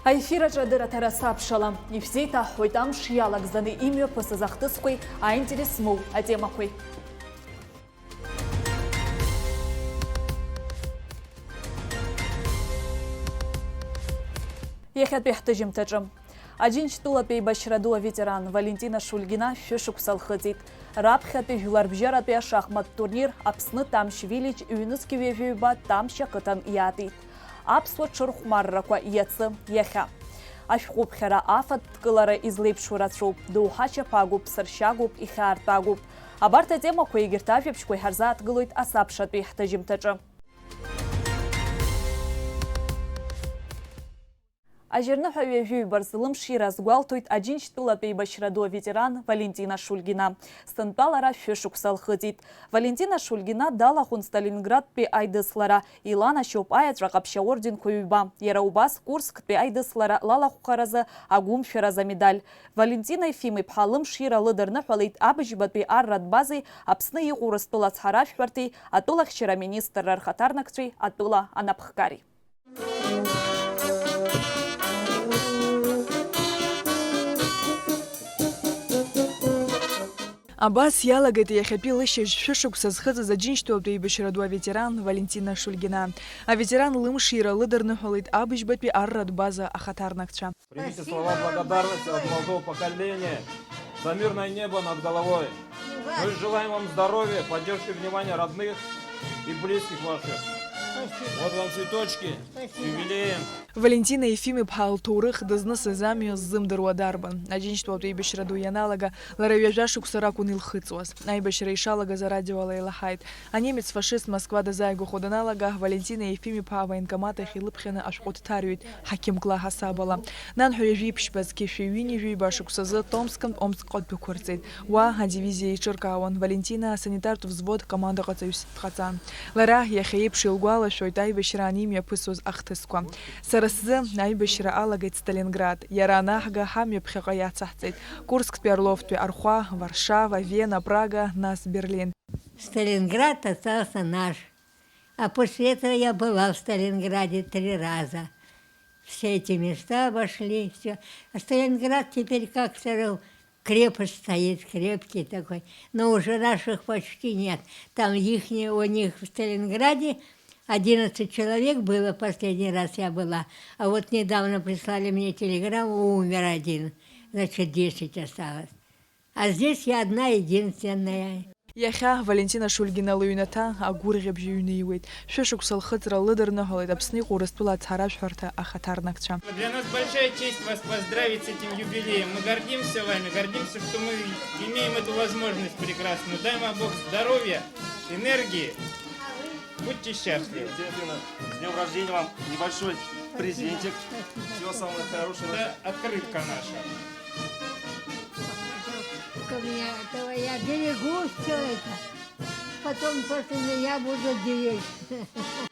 Аефираҿы адырраҭара саԥшала, ишәзеиҭаҳҳәоит амш иалагӡаны имҩаԥысыз ахҭысқәеи аинтерес змоу атемақәеи. Иахьатәи ҳҭыжьымҭаҿы Аџьынџьтәылатәи еибашьра ду аветеран Валентина Шульгина шәышықәса лхыҵит. Раԥхьатәи жәларбжьаратәи ашахмат турнир Аԥсны Тамшь Виллидж ҩнызқьи ҩажәаҩба Тамшь ақыҭан иаатит. Аԥсуа ҽырхәмаррақәа иацы иахьа. Ашәҟәыԥхьара афатә дкылара излеиԥшу рацәоуп, доуҳа чаԥагоуп, сыршьагоуп, ихьаартәагоуп. Абарҭ атемақәа егьырҭ ажәабжьқәа иҳарзааҭгылоит асабшатәи ҳҭыжьымҭаҿы. Ажьырныҳәа ҩажәаҩба рзлымшира азгәалҭоит Аџьынџьтәылатәи еибашьра ду аветеран Валентина Шульгина. Стәантәалара шәышықәса лхыҵит. Валентина Шульгина далахәын Сталинградтәи аидыслара, иланашьоуп аеҵәа ҟаԥшьа орденқәа ҩба. Иара убас Курсктәи аидыслара лалахәхаразы агәымшәараз амедаль. Валентина Ефим-иԥҳа лымшира лыдырныҳәалеит абыжьбатәи арратә базеи Аԥсны иҟоу Рыстәыла ацҳаражәҳәарҭеи атәылахьчара министрра рхаҭарнакцәеи атәыла анапхгари. Абас иалагеит иахьатәи лышьыжь шәышықәса зхыҵыз Аџьынџьтәылатәи еибашьра ду аветеран Валентина Шульгина. Аветеран лымшира лыдырныҳәалеит абыжьбатәи арратә база ахаҭарнакцәа. Примите слова благодарности от молодого поколения за мирное небо над головой. Мы желаем вам здоровья, поддержки, внимания родных и близких ваших. Вот вам цветочки с юбилеем. Валентина Ефим-иԥҳа лҭоурых дызнысыз амҩа ззымдыруа дарбан. Аџьынџьтәылатәи еибашьра ду ианалага, лара ҩажәа шықәса ракәын илхыҵуаз. Аибашьра ишалагаз арадиоала илаҳаит. Анемец фашист Москва дазааигәахо даналага, Валентина Ефим-иԥҳа авоенкомат ахь илыԥхьаны ашәҟәы дҭарҩит ҳақьымкла ҳасабала. Нанҳәа ҩажәиԥшьба зқьышәаҩини ҩажәиба шықәсазы Томсктәантә Омскҟа дәықәырҵеит. Уа адивизиа иҿыркаауан. Валентина асанитартә взвод командаҟаҵаҩыс дҟаҵан. Лара иахьа еиԥш илгәалашәоит аибашьра анимҩаԥысуаз ахҭысқәа. Сара сзы аибашьра алагеит Сталинград. Иара анаҳга ҳамҩаԥхьаҟа иацаҳҵеит. Курсктәи, Орловтәи, Архәа, Варшава, Вена, Прага, нас Берлин. Сталинград остался наш. А после этого я была в Сталинграде 3 раза. Все эти места обошли, все. А Сталинград теперь как-то крепость стоит, крепкий такой. Но уже наших почти нет. Там у них в Сталинграде 11 человек было, последний раз я была. А вот недавно прислали мне телеграмму, умер один. Значит, 10 осталось. А здесь я одна единственная. Иахьа Валентина Шульгина лыҩнаҭа агәырӷьабжьы ҩныҩуеит. Шәышықәса лхыҵра лыдырныҳәалеит Аԥсны иҟоу Рыстәыла ацҳаражәҳәарҭа ахаҭарнакцәа. Для нас большая честь вас поздравить с этим юбилеем. Мы гордимся вами, гордимся, что мы имеем эту возможность прекрасную. Дай вам Бог здоровья, энергии. Будьте счастливы. Естественно, с днем рождения вам небольшой презентик. Всего самого хорошего. Это открытка наша. Я берегу все это. Потом после меня будут беречь.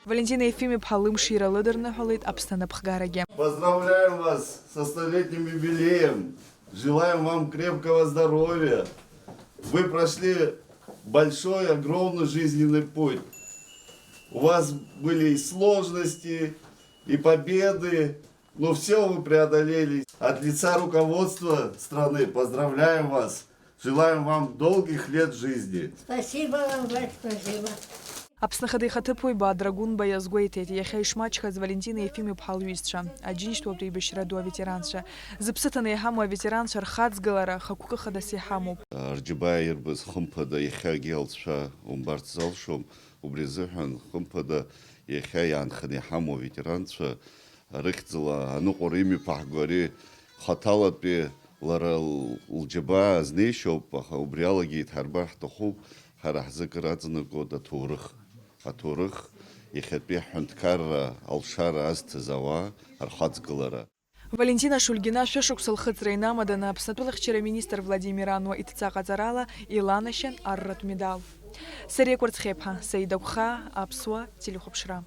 Валентина Ефим-иԥҳа лымшира лыдырныҳәалеит Аԥсны анапхгарагьы. Поздравляем вас со 100-летним юбилеем. Желаем вам крепкого здоровья. Вы прошли большой, огромный жизненный путь. У вас были и сложности, и победы, но все вы преодолели. От лица руководства страны поздравляем вас. Желаем вам долгих лет жизни. Спасибо вам, спасибо. Аԥсныхада ихаҭыԥуаҩ Драгунба иазгәеиҭеит, иахьа ишмаҷхаз Валентина Ефим-иԥҳа лҩызцәа, Аџьынџьтәылатәи еибашьра ду аветеранцәа. Зыԥсы ҭаны иҳамоу аветеранцәа рхаҵгылара хықәкы хадас иҳамоуп. Рџьабаа ирбаз хымԥада иахьагьы алҵшәа умбарц залшом, убри азыҳәан хымԥада иахьа иаанханы иҳамоу аветеранцәа рыхьӡала аныҟәара имҩаԥаҳго ари хаҭалатәи лара лџьабаа азнеишьоуп, аха убри алагьы иҭҳарбар ҳҭахуп ҳара ҳзы акыр аҵанакуа аҭоурых. Аҭоурых иахьатәи ҳҳәынҭқарра алшара азҭаз ауаа рхаҵгылара. Валентина Шульгина шәышықәса лхыҵра инамаданы Аԥсны атәылахьчара министр Владимир Ануа идҵаҟаҵарала иланашьан арратә медал. Сариа Кәарцхеиԥҳа, Саида Гәха, Аԥсуа телехәаԥшра.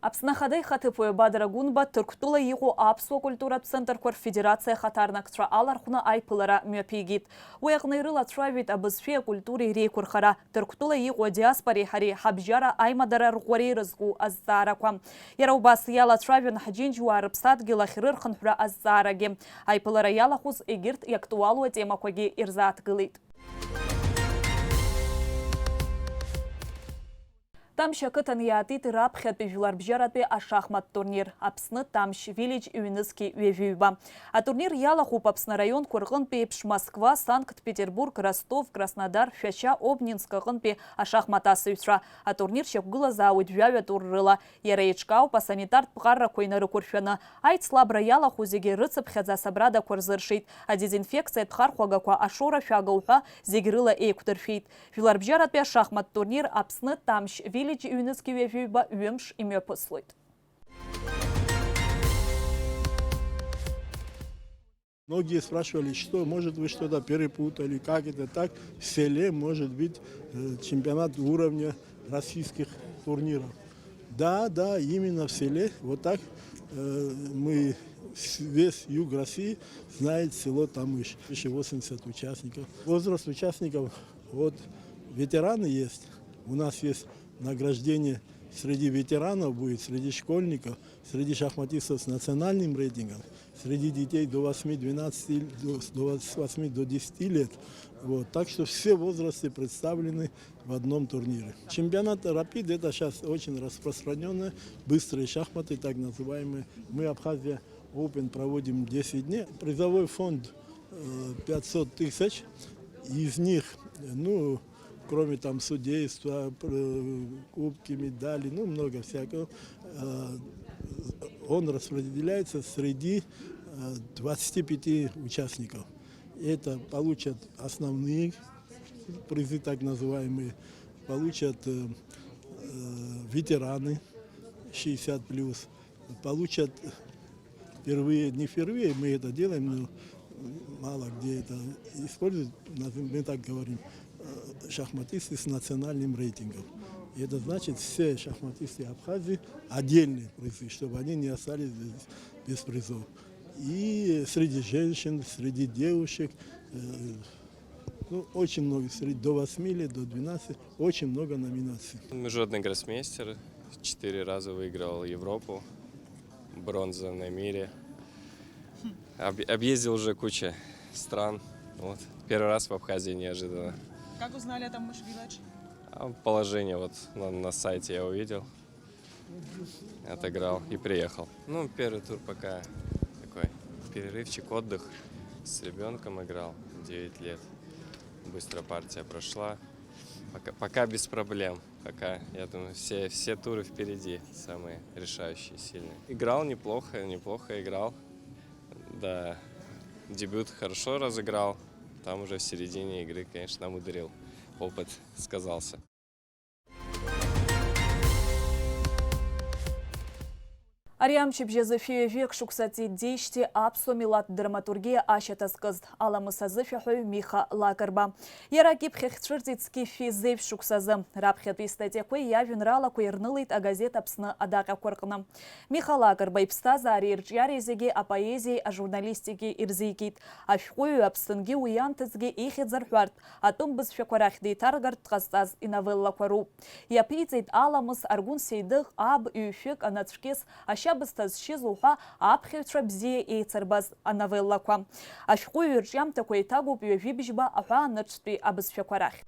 Аԥснахадай хатыпуе Бадрагунба Түрктула иҟоу аԥсуа культуратә центрқәа рфедерациа ахаҭарнакцәа алархәны аиԥылара мҩаԥигеит. Уи аҟны ирылацәажәеит абызшәеи акультуреи реиқәырхара, Түрктула иҟоу адиаспореи ҳареи ҳабжьара аимадара рӷәӷәареи рызку азҵаарақәа. Иара убас иалацәажәан ҳџьынџьуаа рыԥсадгьыл ахь рырхынҳәра азҵаарагьы. Аиԥылара иалахәыз егьырҭ иактуалу атемақәагьы ирзааҭгылеит. Тамшь ақыҭан иаатит раԥхьатәи жәларбжьаратәи ашахмат турнир. Аԥсны Тамшь Village ҩнызқьи ҩажәиҩба. Атурнир иалахәуп Аԥсны раионқәа рҟынтәи еиԥш Москва, Санкт-Петербург, Ростов, Краснодар, Шәашьа, Обнинск аҟынтәи ашахмат асыҩцәа. Атурнир шьақәгылазаауеит жәаҩа тур рыла. Иара еиҿкаауп асанитартә ԥҟаррақәа инарықәыршәаны. Аицлабра иалахәу зегьы рыцыԥхьаӡа асабрадақәа рзыршеит. Адезинфекциатә хархәагақәа ашоура шәагоу ҳәа зегь рыла еиқәдыршәеит. Жәларбжьаратәи ашахмат турнир Аԥсны Тамшь Village ҩнызқьи ҩажәиҩба ҩымш имҩаԥыслоит. Многие спрашивали, что, может, вы что-то перепутали, как это так. В селе может быть чемпионат уровня российских турниров. Да, именно в селе. Вот так мы, весь юг России знает село Тамыш. 80 участников. Возраст участников, вот ветераны есть. У нас есть награждение среди ветеранов будет, среди школьников, среди шахматистов с национальным рейтингом, среди детей до 8 до 10 лет. Вот. Так что все возрасты представлены в одном турнире. Чемпионат Рапид это сейчас очень распространенное, быстрые шахматы, так называемые. Мы Абхазия Open проводим 10 дней. Призовой фонд 500 тысяч, из них, кроме там судейства, кубки, медали, много всякого, он распределяется среди 25 участников. Это получат основные призы, так называемые, получат ветераны 60+, получат впервые, не впервые мы это делаем, но мало где это используют, мы так говорим, шахматисты с национальным рейтингом. И это значит, все шахматисты Абхазии отдельные призы, чтобы они не остались без призов. И среди женщин, среди девушек, очень много, до 8 лет, до 12, очень много номинаций. Международный гроссмейстер, 4 раза выиграл Европу, бронза на мире. Объездил уже кучу стран. Вот. Первый раз в Абхазии неожиданно. Как узнали о Тамыш Village? Положение вот на сайте я увидел, отыграл и приехал. Первый тур пока такой перерывчик, отдых. С ребенком играл, 9 лет. Быстро партия прошла. Пока без проблем. Пока, я думаю, все туры впереди, самые решающие, сильные. Играл неплохо играл. Да, дебют хорошо разыграл. Там уже в середине игры, конечно, намудрил. Опыт сказался. Ариамчип жезефия век шуксати дейшти апсо милат драматургия ашетаскыз. Аламыса зефихой Миха Лагарба. Яракип хехчыртицки физев шуксазы. Рабхет вистатеквей явинрала куернылит а газет апсны адака коркна. Миха Лагарба ипстаза арирджярезеге а поэзии а журналистики ирзикит. Афхую апсынги уянтызге ихет зархварт. Атом біз фекварах дейтаргарт тқастаз и новелла квару. Яприцейт аламыс аргун сейдых аб юфек анацкес Шабыстаз шизуха аԥхьаҩцәа бзиа еицырбаз ановеллақәа. Ашәҟәыҩҩы ирҿиамҭақәа еиҭагоуп ҩажәибжьба аҳәаанаҿтәи абызшәақәа рахь.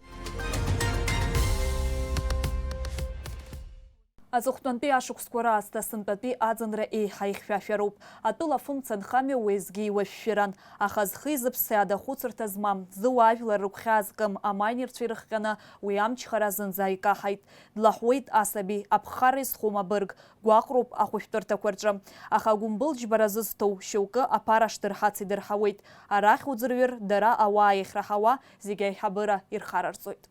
Аҵыхәтәантәи ашықәсқәа раасҭа сынтәатәи аӡынра еиҳа ихьшәашәароуп. Атәыла фымца нхамҩа уеизгьы иуашәшәыран. Аха зхы-изыԥсы адахәыцырҭа змам, зыуаажәлар рыгәхьаа зкым амайнерцәа ирыхҟьаны уи амчхара зынӡа икаҳаит. Длаҳуеит асаби, аԥхара изхом абырг, гәаҟроуп ахәышәтәырҭақәа рҿы. Аха агәымбыл-џьбара зызҭоу шьоукы аԥара шдырҳац идырҳауеит. Арахь уӡырҩыр, дара ауаа иахьраҳауа зегьы аиҳабыра ирхарарҵоит.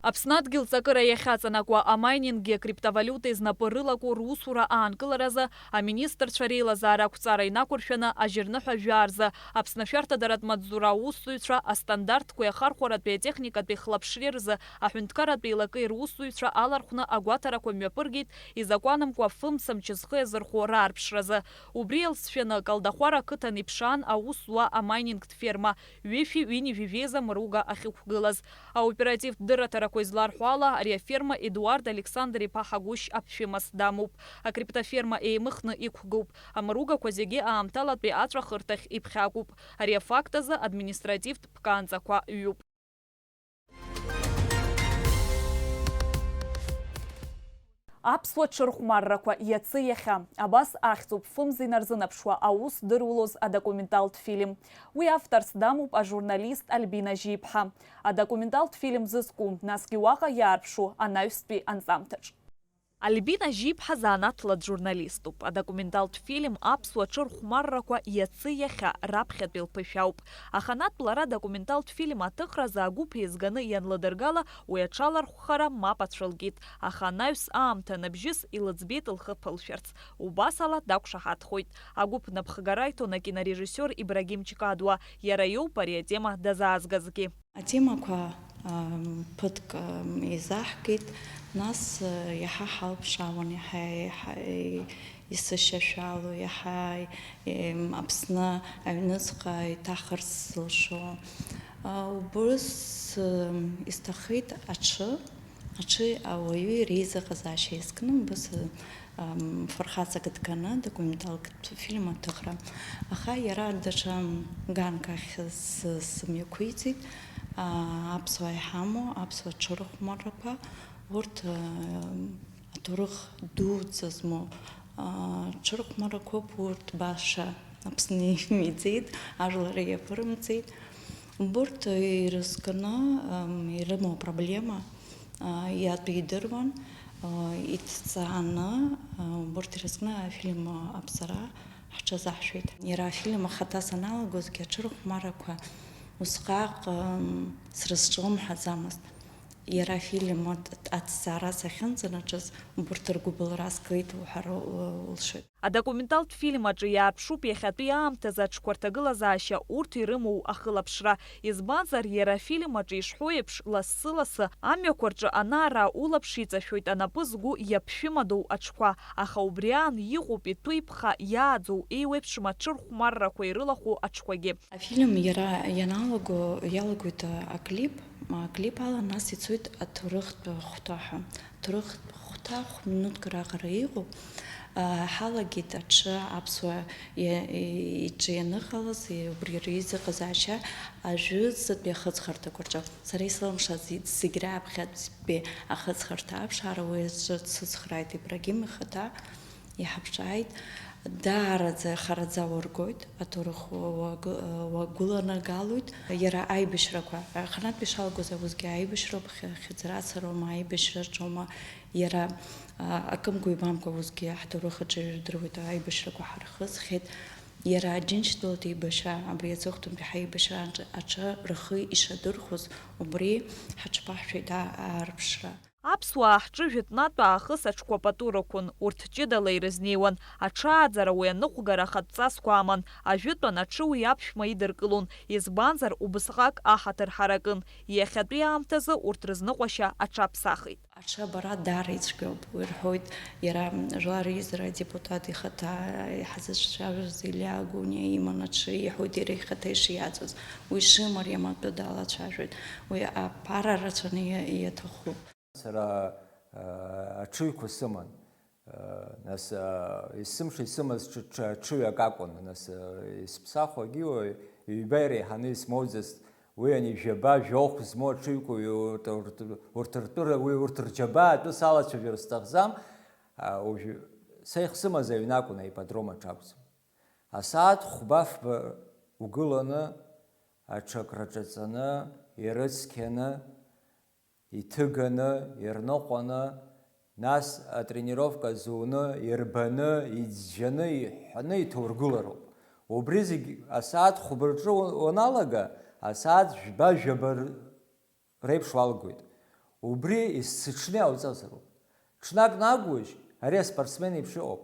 Аԥснадгьыл ҵакыра иахьаҵанакуа амайнинги акриптовалиута знапы рылаку русура аанкыларазы аминистрцәа реилазаара ақәҵара инақәыршәаны ажьырныҳәа жәаарзы Аԥсны ашәарҭадаратә маҵзура аусзуҩцәа астандартқәа иахархәаратәи атехникатәи хлаԥшреи рзы аҳәынҭқарратәи еилакы ирусзуҩцәа алархәны агәаҭарақәа мҩаԥыргеит изакәанымкәа фымца мчызхы иазырхәо раарԥшразы. Убри еилсшәаны Калдахәара ақыҭан иԥшаан аус зуа амайнингтә ферма ҩышәи ҩини жәивеза мыруга ахьықәгылаз. Аоперативтә дырраҭарақәа изларҳәо ала ари аферма Едуард Александр иԥа Ҳагәышь аԥшәымас дамоуп. Акриптоферма еимыхны иқәгоуп. Амыругақәа зегьы аамҭалатәи аҵәахырҭахь иԥхьакуп. Ари афакт азы административтә ԥкаанҵақәа ҩуп. Аԥсуа ҽырхәмаррақәа иацы иахьа абас ахьӡуп фымза инарзынаԥшуа аус дырулоз адокументалтә фильм. Уи авторс дамоуп ажурналист Альбина Жьиԥҳа. Адокументалтә фильм зызку, насгьы уаҟа иаарԥшу анаҩстәи анҵамҭаҿ. Альбина Жьиԥҳа заанаҭлатә журналиступ. Адокументалтә фильм аԥсуа ҽырхәмаррақәа иацы иахьа раԥхьатәи лԥышәауп. Аханатә лара адокументалтә фильм аҭыхразы агәыԥ еизганы ианлыдыргала, уи аҽалархәхара мап ацәылкит. Аха анаҩс аамҭа набжьыс илыӡбеит лхы ԥылшәарц. Убас ала дақәшаҳаҭхоит. Агәыԥ напхгара иҭон акинорежиссиор Ибрагим Чикадуа. Иара иоуп ари атема дазаазгазгьы. Атемақәа ԥыҭк еизаҳкит, нас иаҳа ҳалԥшаауан, иаҳа исышьашәало, иаҳа Аԥсны аҩныҵҟа иҭахарц зылшо. Убрыс исҭахит аҽы ауаҩы иреизыҟазаашьа иазкны, убас фырхаҵак дганы документалтә фильм аҭыхра. Аха иара даҽа ганк ахь сымҩақәиҵеит. Аԥсуаа иҳамоу, аԥсуа ҽырхәмаррақәа, урҭ аҭоурых дуӡӡа змоу ҽырхәмаррақәоуп, урҭ баша Аԥсны имиӡеит, ажәлар иаԥырымҵеит. Урҭ ирызкны ирымоу апроблема иатәы идыруан, иҭҵааны, урҭ ирызкны афильм аԥсара ҳҽазаҳшәеит. Иара афильм ахаҭа саналагозгьы аҽырхәмаррақәа усҟак сара сҿлымҳаӡамызт. Иара афильм аҭҵаара сахьынӡанаҿыз урҭ ргәыбылра згеит уҳәар улшоит. Адокументалтә фильм аҿы иаарԥшуп иахьатәи аамҭазы аҽқәа рҭагылазаашьа урҭ ирымоу ахылаԥшра. Избанзар иара афильм аҿы ишҳәо еиԥш лассы-лассы амҩақәа рҿы anaara улаԥш иҵашәоит анапы згәы иаԥшәымадоу аҽқәа. Аха убри аан иҟоуп иҭәиԥха иааӡоу еиуеиԥшым аҽырхәмаррақәа ирылахәу аҽқәагьы. Афильм иара иалагоит аклип ала, нас ицоит аҭоурыхтә хәҭаҳәа. Аҭоурыхтә хәҭа хә-минуҭк раҟара иҟоуп. Ҳалагеит аҽы аԥсуаа иҿы ианыҟалаз, убри реизыҟазаашьа ажәытәӡатәи ахыҵхырҭақәа рҿы. Сара ислымшаз зегь раԥхьатәи ахыҵхырҭа аԥшаара уи аҿы дсыцхрааит Ибрагим ихаҭа, иҳаԥшааит. Даараӡа хараӡа уаргоит, аҭоурых уагәыланагалоит. Иара аибашьрақәа, аханатәи ишалагоз аусгьы аибашьроуп, хьыӡрацароума, аибашьраҿоума, иара акымгәа ибамкәа аусгьы ҳҭоурых аҿы ирдыруеит, аибашьрақәа ҳархысхьеит. Иара аџьынџьтәылатә еибашьра, абри аҵыхәтәантәи ҳаибашьра аҿы рхы ишадырхәоз, убри ҳаҽԥаҳшәеит аарԥшра. Аԥсуаа ҳҿы жәытәнатә аахыс аҽқәа пату рықәын, урҭ ҷыдала ирызнеиуан. Аҽааӡара уи аныҟәгара ахатәҵасқәа аман. Ажәытәан аҽы уи аԥшәма идыркылон, избанзар убысҟак аҳаҭыр ҳаракын. Иахьатәи аамҭазы урҭ рызныҟәашьа аҽаԥсахит. Аҽы абара даара ицәгьоуп, уи рҳәоит, иара жәлар реизара адепутат ихаҭа иҳазыцәцәажәоз Илиа Агуниа иман аҽы иҳәоит иара ихаҭа ишиаӡоз. Уи ишимариам атәы далацәажәоит. Уи аԥара рацәаны иаҭахуп. Сара аҽыҩқәа сыман, нас исымаз ҽыҩак акәын, нас исԥсахуагьы ҩба иреиҳаны исмоуӡаз уи анижәаба жәохә змоу аҽыҩқәа урҭ ртәыра, урҭ рџьабаа атәы салацәажәар сҭахӡам, са ихсымаз аҩны акәын, аипподром аҿы акәӡам. Асааҭ хәба-фба угыланы, аҽакраҿаҵаны, ирыцқьаны, иҭыганы, ирныҟәаны, нас атренировка зуны, ирбаны, иӡәӡәаны, иҳәаны иҭоургылароуп. Убри зегь асааҭ хәба рҿы уаналага, асааҭ жәба-жәаба реиԥш уалгоит. убри исыҽны ауҵазароуп. Ҽнак нагуишь, ари аспортсмен еиԥш иҟоуп.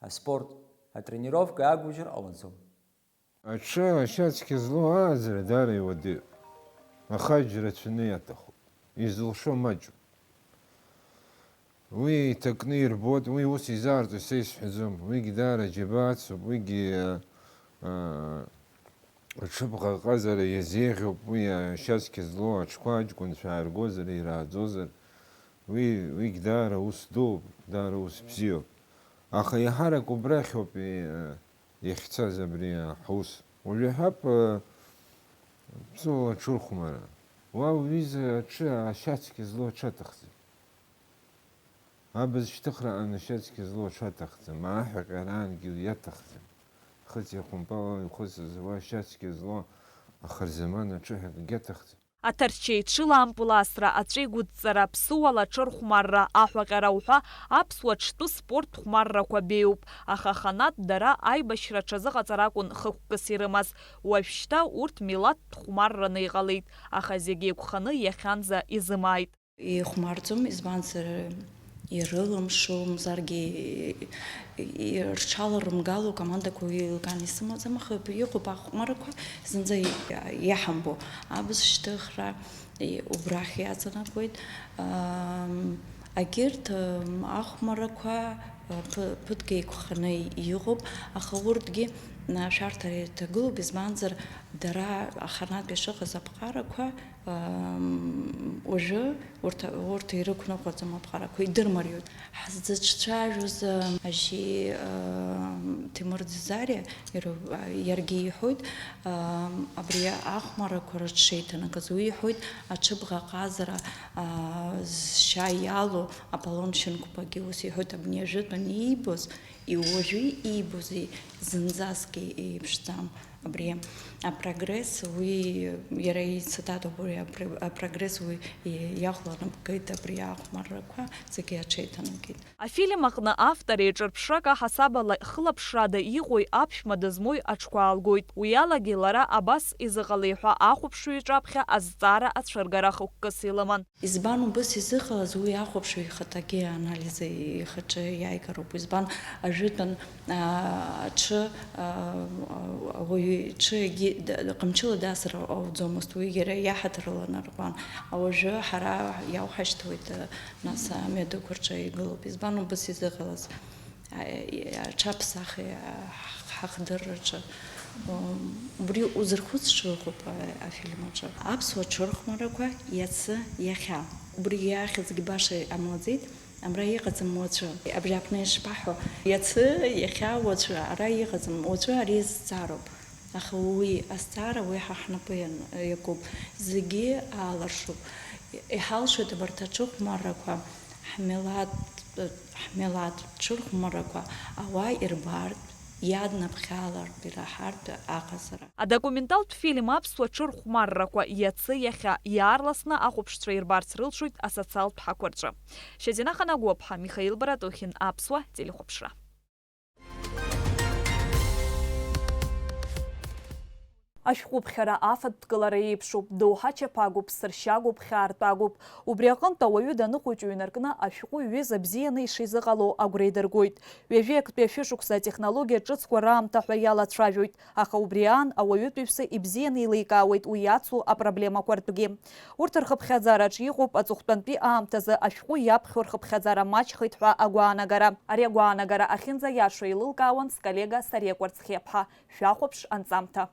Аспорт, атренировка иаагужьыр ҟалаӡом. Аҽы ашьацқьа злоу ааӡара даара иуадаҩуп. Ахаџьра рацәаны иаҭахуп. Изылшо маҷуп. Уи иҭакны ирбоит, уи ус изаарҵо са исҳәаӡом. Уигьы даара џьабаацуп, уигьы аҽыбӷаҟазара иазеиӷьуп, уи ашьацқьа злоу аҽқәа аҷкәынцәа ааргозар, ирааӡозар, уигьы даара ус дууп, даара ус бзиоуп. Аха иаҳарак убрахьоуп иахьцаз абри ҳус. Уажәы иаҳап ԥсуала аҽырхәмара. Уа уҩыза аҽы ашьацқьа злоу аҽаҭахӡам. Абызшьҭыхра ашьацқьа злоу аҽаҭахӡам, аҳәаҟьараангьы иаҭахӡам. Хыҵ иахәымпала ихәыцыз уа ашьацқьа злоу ахырзаман аҽыҳәакгьы аҭахӡам. Аҭарчеиҽыла ампыласра, аҵәигәыдҵара, ԥсуала аҽырхәмарра, аҳәаҟьара уҳәа аԥсуа ҽтәы спорт хәмаррақәа беиоуп. Аха аханатә дара аибашьра аҽазыҟаҵара акәын хықәкыс ирымаз. Уажәшьҭа урҭ милаҭтә хәмарраны иҟалеит, аха зегьы еиқәханы иахьанӡа изымааит. Ихәмарӡом, избанзар ирылымшомзаргьы рҽаларымгало командақәа еилкаан исымаӡам, аха иҟоуп ахәмаррақәа зынӡа иаҳамбо. Абызшьҭыхра убрахь иаҵанакуеит. Агьырҭ ахәмаррақәа ԥыҭк еиқәханы иҟоуп, аха урҭгьы шәарҭара ирҭагылоуп, избанзар дара аханатәи шыҟаз аԥҟарақәа уажәы урҭ ирықәныҟәаӡом аԥҟарақәа, идырмариоит. Ҳзыҿцәажәоз ажьи Тимур Дзизариа иаргьы иҳәоит, абри ахәмаррақәа рыҽшеиҭанакыз, уи иҳәоит аҽыбӷаҟазара зшьа иалоу Аполлон Шьынқәбагьы ус иҳәоит, абниажәытәан иибоз, уажәы иибози зынӡаскгьы еиԥшӡам. Абри апрогресс, уи иара ицитатоуп, апрогресс уи иахәланапкит абри ахәмаррақәа зегьы аҽеиҭанакит. Афильм аҟны автори ҿырԥшрак аҳасабала хылаԥшрада иҟои аԥшәма дызмои аҽқәа аалгоит. Уи алагьы лара абас изыҟалеи ҳәа ахәаԥшҩы иҿаԥхьа азҵаара ацәыргара хықәкыс илыман. Избан убыс изыҟалаз уи ахәаԥшҩы ихаҭагьы анализ ихаҿы иааигароуп. Избан ажәытәан аҽы ауаҩы ҽыгьы ҟамчыла даасыр ауӡомызт, уи иара иаҳаҭырла нарҟәан. Уажәы ҳара иауҳашьҭуеит, нас амҩадуқәа рҿы игылоуп. Избан убыс изыҟалаз аҽаԥсахи ҳахдырраҿы. Убри узырхәыцша ыҟоуп афильм аҿы. Аԥсуа аҽырхәмаррақәа иацы иахьа. Убри иаахьызгьы баша амуаӡеит. Амра иҟаӡам уаҵәы. Абри аҟны ишԥаҳәо, иацы иахьа уаҵәы, ара иҟаӡам, уаҵәы ари азҵаароуп. Аха уи азҵаара уи ҳа ҳнапы иакуп, зегьы ааларшуп. Иҳалшоит абарҭ аҽырхәмаррақәа, ҳмилаҭ ҽырхәмаррақәа ауаа ирбартә, иаднаԥхьалартә, ираҳартә аҟазара. Адокументалтә фильм аԥсуа ҽырхәмаррақәа иацы иахьа иаарласны ахәаԥшцәа ирбарц рылшоит асоциалтә ҳақәа рҿы. Шьазина Ханагәыԥҳа, Михаил Баратухин, аԥсуа телехәаԥшра. Ашәҟәыԥхьара афатәгылара еиԥшуп, доуҳа чаԥагоуп, сыршьагоуп, хьаартәагоуп. Убри аҟынтә ауаҩы даныхәыҷу инаркны ашәҟәы ҩыза бзианы ишизыҟало агәра идыргоит. Ҩажәи актәи ашәышықәса атехнологиа ҿыцқәа раамҭа ҳәа иалацәажәоит, аха убри аан ауаҩытәыҩса ибзианы еиликаауеит уи иацу апроблемақәа ртәгьы. Урҭ рхыԥхьаӡараҿ иҟоуп аҵыхәтәантәи аамҭазы ашәҟәы иаԥхьо рхыԥхьаӡара маҷхеит ҳәа агәаанагара. Ари агәаанагара ахьынӡаиашо еилылкаауан сколлега Сариа Кәарцхиаԥҳа. Шәахәаԥш анҵамҭа.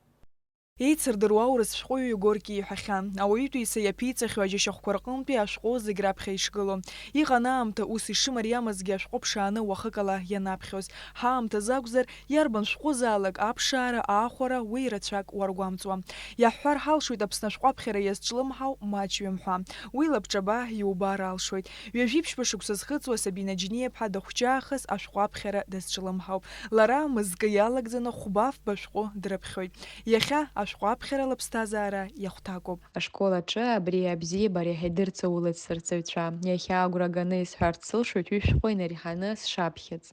Еицырдыруа урысшәҟәыҩҩы Горки иҳәахьан, ауаҩытәыҩса иаԥиҵахьоу аџьашьахәқәа рҟынтәи ашәҟәы зегь раԥхьа ишгыло. Иҟан аамҭа ус ишымариамызгьы ашәҟәы ԥшааны уахыкала ианаԥхьоз. Ҳаамҭазы акәзар, иарбан шәҟәызаалак аԥшаара, аахәара уи рацәак уаргәамҵуа. Иаҳҳәар ҳалшоит Аԥсны ашәҟәы аԥхьара иазҿлымҳау маҷҩым ҳәа. Уи лабҿаба иубар алшоит. Ҩажәиԥшьба шықәса зхыҵуа Сабина Џьениаԥҳа дахәҷаахыс ашәҟәы аԥхьара дазҿлымҳауп. Лара мызкы иалагӡаны хәба-фба ашәҟәы дрыԥхьоит. Иахьа ашәҟәаԥхьара лыԥсҭазаара иахәҭакуп. Ашкол аҿы абри абзиабара иҳаидырҵаулеит сырҵаҩцәа. Иахьа агәра ганы исҳәарц сылшоит уи шәҟәы инариханы сшаԥхьац.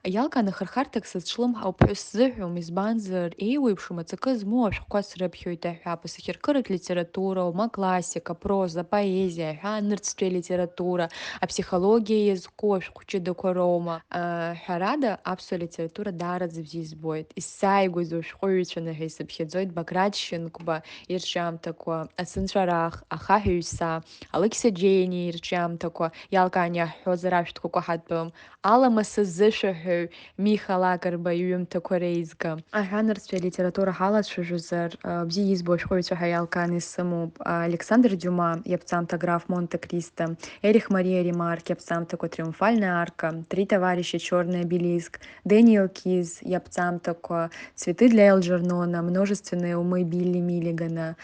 Иалкааны хырхарҭак сызҿлымҳау ԥҳәыс сзыҳәом, избанзар еиуеиԥшым аҵакы змоу ашәҟәқәа срыԥхьоит аҳәапа. Сахьаркыратә литература, классика, проза, поезиа, аҳәаанырцәтәи алитература, апсихологиа иазку ашәҟәы ҷыдақәа роума. Ҳәарада, аԥсуа литература даараӡа бзиа избоит. Исзааигәаз ашәҟәыҩҩцәаны ҳәа исыԥхьаӡоит Баграт Шьынқәба ирҿиамҭақәа, Ацынҵәарах, Ахаҳәаҩса, Алықьса Џьениа ирҿиамҭақәа, иалкааны иаҳҳәозар ашәҭқәа ҳатәым, Аламыс азышәаҳәаҩ Миха Лакрба иҩымҭақәа реизга. Аҳәаанырцәтәи алитература ҳалацәажәозар, бзиа избо ашәҟәыҩҩцәа ҳәа иалкааны исымоуп Александр Дюма иаԥҵамҭа Граф Монте-Кристо, Эрих Мария Ремарк иаԥҵамҭақәа Триумфальная арка, Три товарища, Черный обелиск, Дэниел Киз иаԥҵамҭақәа Цветы для Элджернона, Множественные умы Билли Миллигана,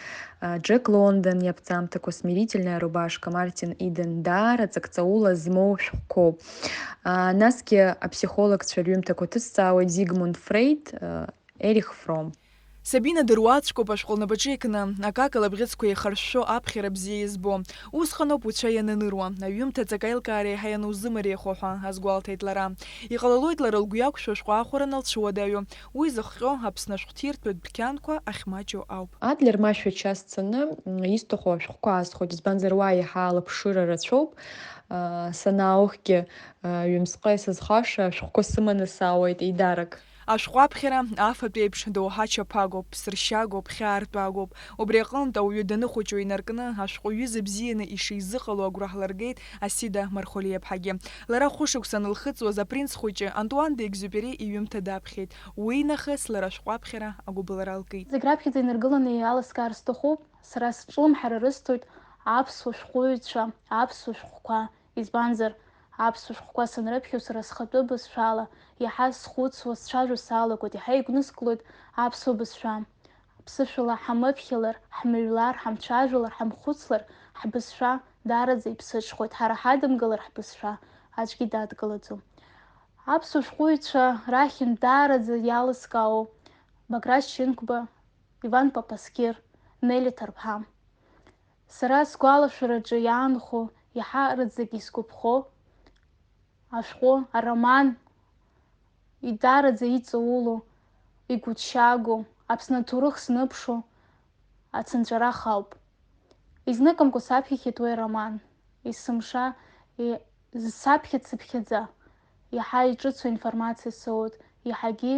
Джек Лондон иаԥҵамҭақәа Смирительная рубашка, Мартин Иден даараӡа ҵаула змоу шәҟәқәоуп. Насгьы аԥсихологцәа рҩымҭақәа ҭызҵаауеит Зигмунд Фрейд, Эрих Фром. Сабина дыруаӡәкуп ашәҟәлнапаҿы икны, акакала абӷьыцқәа еихаршәшәо аԥхьара бзиа избо. Усҟаноуп уцәа иананыруа, аҩымҭаҵак аилкаара еиҳа ианузымариахо ҳәа азгәалҭеит лара. Иҟалалоит лара лгәы иақәшәо ашәҟәаахәараны лцәуадаҩу. Уи зыхҟьо Аԥсны ашәҟәҭирҭәатә дәқьанқәа ахьмаҷу ауп. Адлер машәа час цаны исҭаху ашәҟәқәа аасхәоит, избанзар уа иаҳа алаԥшыра рацәоуп. Санааухгьы ҩымсҟа исызхаша ашәҟәқәа сыманы саауеит еидарак. Ашәҟәаԥхьара афатә еиԥш доуҳа чаԥагоуп, ԥсыршьагоуп, хьаартәагоуп. Убри аҟынтә ауаҩы даныхәыҷу инаркны ашәҟәҩы бзианы ишизыҟало агәра ҳлыргеит Асида Мархолиаԥҳагьы. Лара хәышықәса анылхыҵуаз апринц хәыҷы Антуан де Екзюпери иҩымҭа даԥхьеит. Уи нахыс лара ашәҟәаԥхьара агәыбылра алкит. Зегь раԥхьаӡа инаргыланы иаласкаар сҭахуп, сара сҿлымҳара рысҭоит аԥсуа шәҟәыҩҩцәа, аԥсуа шәҟәқәа, избанзар аԥсуа шәҟәқәа санрыԥхьо сара схатәы бызшәала, иаҳа схәыцуа, сцәажәо салагоит, иаҳа игәнысклоит аԥсуа бызшәа. Ԥсышәала ҳамыԥхьалар, ҳмыҩлар, ҳамцәажәалар, ҳамхәыцлар, ҳбызшәа даараӡа иԥсыҽхоит, ҳара ҳадымгалар ҳбызшәа, аӡәгьы дадгылаӡом. Аԥсуа шәҟәыҩҩцәа рахьынтә даараӡа иалыскаау Баграт Шьынқәба, Иван Папаскир, Нели Ҭарԥҳа. Сара сгәалашәараҿы иаанхо, иаҳа рыӡӡагьы исгәаԥхо ашәҟәы, ароман идаараӡа иҵауло, игәыҭшьаго, Аԥсны аҭоурых зныԥшо Ацынҵәарах ауп. Изныкымкәа саԥхьахьеит уи ароман. Есымша саԥхьаца-ԥхьаӡа иаҳа иҿыцу информациа соуит, иаҳагьы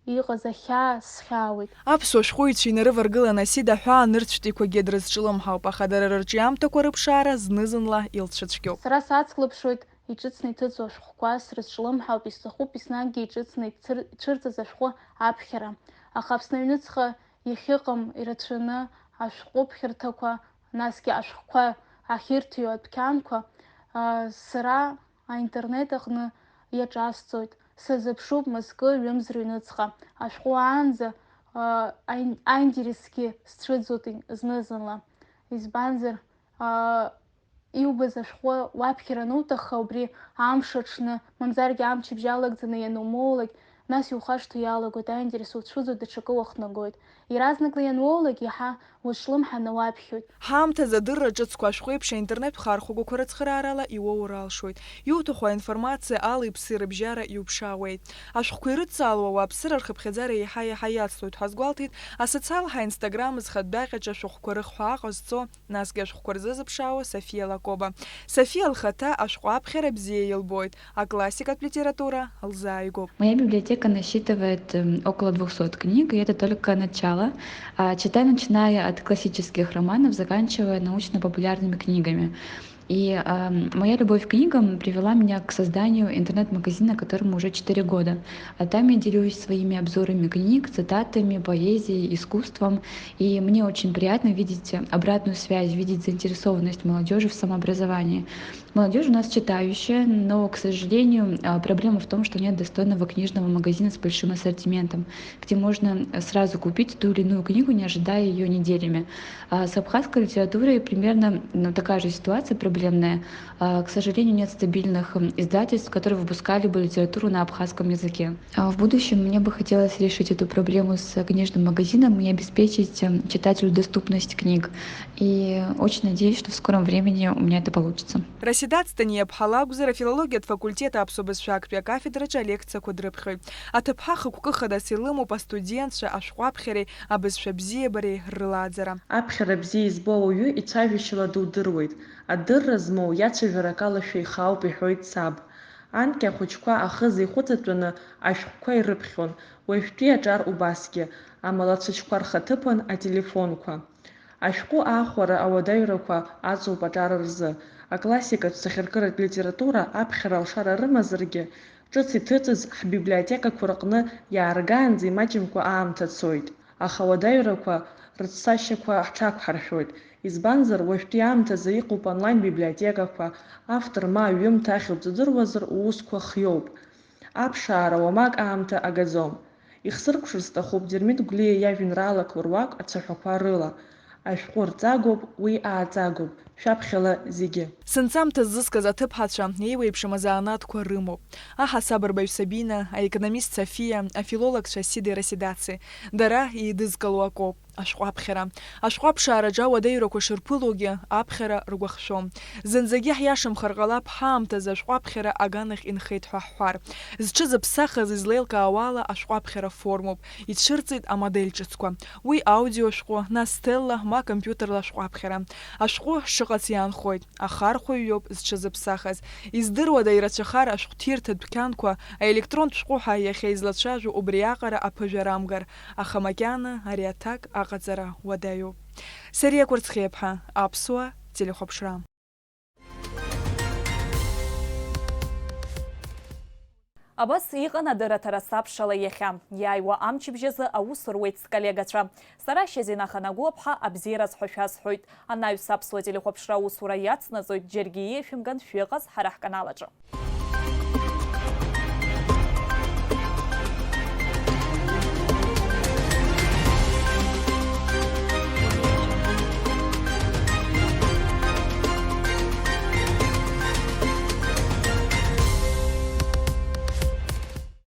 иҟаз ахьаа схьаауеит. Аԥсуа шәҟәыҩҩцәа инарываргылан Асида аҳәаанырцәтәиқәагьы дрызҿлымҳауп, аха дара рырҿиамҭақәа рыԥшаара зны-зынла илцәыцәгьоуп. Сара сацклаԥшуеит иҿыцны иҭыҵуа ашәҟәқәа, срызҿлымҳауп, исҭахуп еснагьгьы иҿыцны ицәырҵыз ашәҟәы аԥхьара. Аха Аԥсны аҩныҵҟа иахьыҟам ирацәаны ашәҟәыԥхьарҭақәа, насгьы ашәҟәқәа ахьырҭио адәқьанқәа, сара аинтернет аҟны иаҿасҵоит. Сазыԥшуп Мызкы ҩымз рыҩныҵҟа. Ашәҟәы аанӡа аинтересгьы сцәыӡуеит зны-зынла. Избанзар иубаз ашәҟәы уаԥхьара ануҭахха, убри амш аҽны, мамзаргьы амчыбжьы алагӡаны ианумоулак, нас иухашҭуа иалагоит, аинтерес уцәыӡуеит, даҽакы уахнагоит. Иаразнакла иануоулак, иаҳа уаҿлымҳаны уаԥхьоит. Ҳаамҭаз адырра ҿыцқәа ашәҟәы еиԥш аинтернет ԥхархәагақәа рыцхыраарала иуоур алшоит. Иуҭаху аинформациа али-ԥси рыбжьара иуԥшаауеит. Ашәҟәқәа ирыцҵалуа ауааԥсыра рхыԥхьаӡара иаҳа иацлоит ҳәа азгәалҭеит асоциалҳа Инстаграм зхатәдаҟьаҿ ашәҟәқәа рыхҳәаа ҟазҵо, насгьы ашәҟәқәа рзызыԥшаауа Софиа Лакоба. Софиа лхаҭа ашәҟәы аԥхьара бзиа илбоит, аклассикатә литература лзааигәоуп. Моя библиотека насчитывает около 200 книг, и это только начало. Читаю, начиная от классических романов, заканчивая научно-популярными книгами. И моя любовь к книгам привела меня к созданию интернет-магазина, которому уже 4 года. А там я делюсь своими обзорами книг, цитатами, поэзией, искусством. И мне очень приятно видеть обратную связь, видеть заинтересованность молодежи в самообразовании. Молодежь у нас читающая, но, к сожалению, проблема в том, что нет достойного книжного магазина с большим ассортиментом, где можно сразу купить ту или иную книгу, не ожидая ее неделями. А с абхазской литературой примерно такая же ситуация. Проблема проблемная. К сожалению, нет стабильных издательств, которые выпускали бы литературу на абхазском языке. В будущем мне бы хотелось решить эту проблему с книжным магазином и обеспечить читателю доступность книг. И очень надеюсь, что в скором времени у меня это получится. Расидат Стания Бхалагузера, филология факультета Апсобысшакпия кафедрача лекция Кудрыбхы. Атыпхаха кукыхада силыму по студентша Ашхуапхери Абысшабзиебари Рыладзера. Аԥхьара бзиа избо ауаҩы ицәажәашьала дудыруеит. Адырра змоу иацәажәара акалашәа ихаауп иҳәоит саб. Анкьа ахәыҷқәа ахыза ихәыҵатәаны ашәҟәқәа ирыԥхьон. Уажәтәи аҿар убасгьы, амалацәычқәа рхаҭыԥан ателефонқәа. Ашәҟәы аахәара ауадаҩрақәа аҵоуп аҿар рзы. Аклассикатә сахьаркыратә литература аԥхьара алшара рымазаргьы, ҿыц иҭыҵыз ҳбиблиотекақәа рҟны иааргаанӡа имаҷымкәа аамҭа цоит. Аха ауадаҩрақәа рыццашьақәа ҳҽақәҳаршәоит. Избанзар, уажәтәи аамҭазы иҟоуп онлайн библиотекақәа, автор ма аҩымҭа ахьылӡ удыруазар уусқәа хиоуп. Аԥшаара уамак аамҭа агаӡом. Ихсыркәшар сҭахуп Дермит Гәлиа иажәеинраалақәа руак ацәаҳәақәа рыла. Ашәҟәы рҵагоуп, уи ааҵагоуп. Шәаԥхьала зегьы. Сынцамҭа ззызкыз аҭыԥҳацәа еиуеиԥшым азаанатқәа рымоуп. Аҳасабырбаҩ Сабина, аекономист Софиа, афилологцәа Сиди Расидаци. Дара еидызкыло акоуп. Ашәҟәаԥхьара. Ашәҟәаԥшаараҿы ауадаҩрақәа шырԥылоугьы аԥхьара ргәахшәом. Зынӡагьы ҳиашамхар ҟалап ҳаамҭазы ашәҟәаԥхьара аганахь инхеит ҳәа ҳҳәар. Зҽызыԥсахыз излеилкаауала ашәҟәаԥхьара формоуп. Иҽырҵеит амодель ҿыцқәа. Уи аудиошәҟәы, нас стелла, ма компиутерла ашәҟәаԥхьара. Ашәҟәы шыҟац иаанхоит. Ахархәаҩ иоуп зҽызыԥсахаз. Издыруада ирацәахар ашәҟәҭирҭа дәқьанқәа аелектронтә шәҟәыҳәа иахьа излацәажәо убри аҟара аԥыжәара амгар. Аха макьана ари аҭак аҟаҵара уадаҩуп. Сариа Кәырцхиаԥҳа, Аԥсуа телехәаԥшра. Абас иҟан адырраҭара сабшала иахьа. Иааиуа амчыбжьазы аус руеит сколлегацәа. Сара Шьазина Ханагәыԥҳа абзиара азҳәа шәасҳәоит. Анаҩс Аԥсуа телехәаԥшра аусура иацнаҵоит џьаргьы еиашәымган шәыҟаз ҳара ҳканалаҿы.